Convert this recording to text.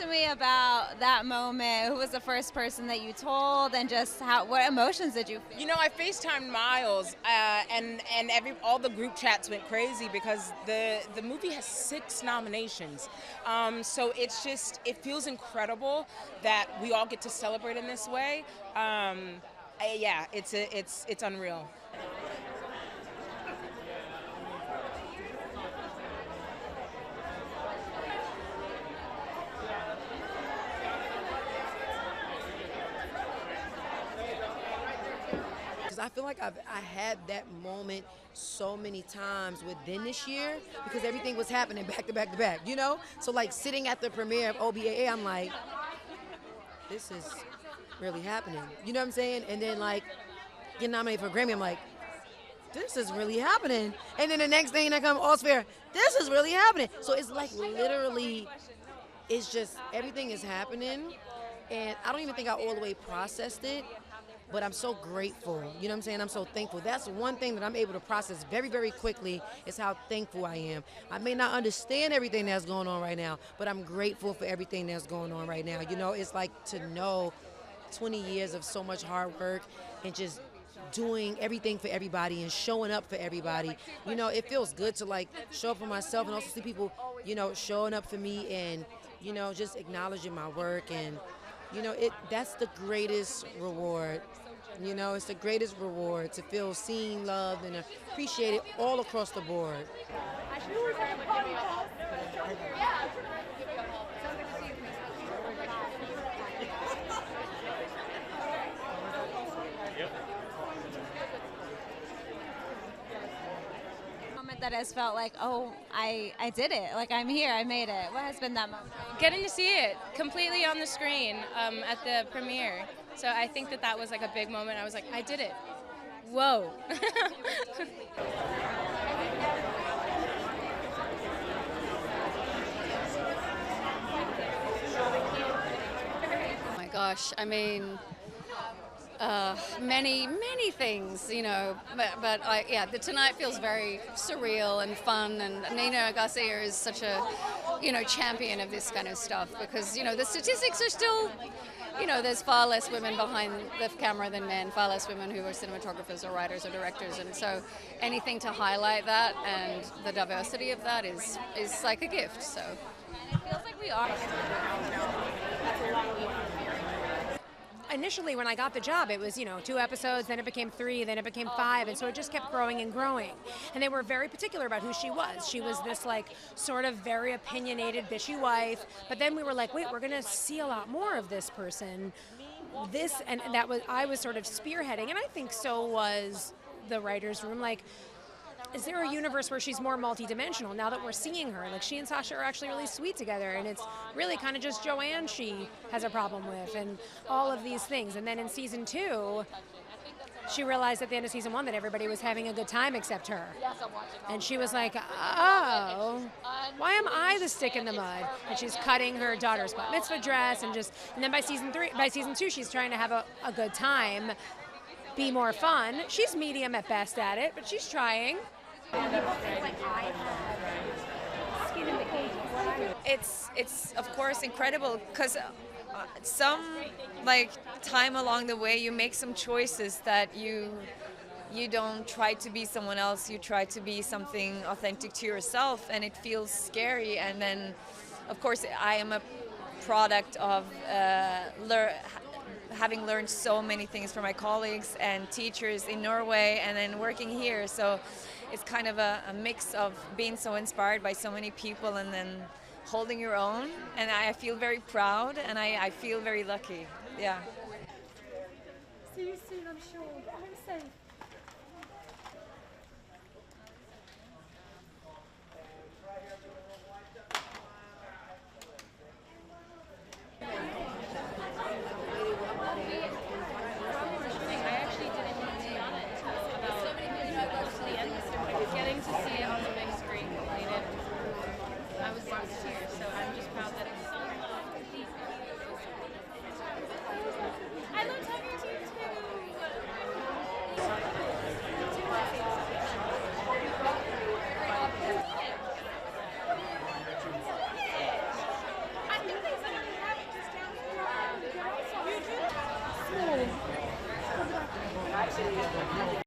to me about that moment. Who was the first person that you told, and just what emotions did you feel? You know, I FaceTimed Miles, and all the group chats went crazy because the movie has 6 nominations. So it feels incredible that we all get to celebrate in this way. Yeah, it's unreal. I feel like I had that moment so many times within this year because everything was happening back to back to back, you know? So like sitting at the premiere of OBAA, I'm like, this is really happening. You know what I'm saying? And then like getting nominated for a Grammy, I'm like, this is really happening. And then the next thing that comes, Allsfair, this is really happening. So it's like literally, it's just everything is happening. And I don't even think I all the way processed it. But I'm so grateful, you know what I'm saying? I'm so thankful. That's one thing that I'm able to process very, very quickly is how thankful I am. I may not understand everything that's going on right now, but I'm grateful for everything that's going on right now. You know, it's like to know 20 years of so much hard work and just doing everything for everybody and showing up for everybody. You know, it feels good to like show up for myself and also see people, you know, showing up for me and, you know, just acknowledging my work and, you know, that's the greatest reward. You know, it's the greatest reward to feel seen, loved, and appreciated all across the board. Moment that has felt like, oh, I did it. Like, I'm here. I made it. What has been that moment? Getting to see it completely on the screen at the premiere. So I think that was like a big moment. I was like, I did it. Whoa. Oh my gosh, I mean, many things, you know, but yeah, tonight feels very surreal and fun, and Nina Garcia is such a, you know, champion of this kind of stuff because, you know, the statistics are still, you know, there's far less women behind the camera than men, far less women who are cinematographers or writers or directors, and so anything to highlight that and the diversity of that is like a gift, so. And it feels like we are. Initially, when I got the job, it was, you know, 2 episodes, then it became 3, then it became 5, and so it just kept growing and growing. And they were very particular about who she was. She was this, like, sort of very opinionated, bitchy wife, but then we were like, wait, we're going to see a lot more of this person. And that was, I was sort of spearheading, and I think so was the writer's room. Like, is there a universe where she's more multidimensional now that we're seeing her? Like, she and Sasha are actually really sweet together, and it's really kind of just Joanne she has a problem with, and all of these things. And then in season 2, she realized at the end of season 1 that everybody was having a good time except her. And she was like, oh, why am I the stick in the mud? And she's cutting her daughter's bat mitzvah dress, and then by season 2, she's trying to have a good time, be more fun. She's medium at best at it, but she's trying. It's of course incredible because some like time along the way you make some choices that you don't try to be someone else, you try to be something authentic to yourself, and it feels scary. And then of course I am a product of having learned so many things from my colleagues and teachers in Norway and then working here, so it's kind of a mix of being so inspired by so many people and then holding your own, and I feel very proud and I feel very lucky. Yeah. See you soon, I'm sure. I'm safe.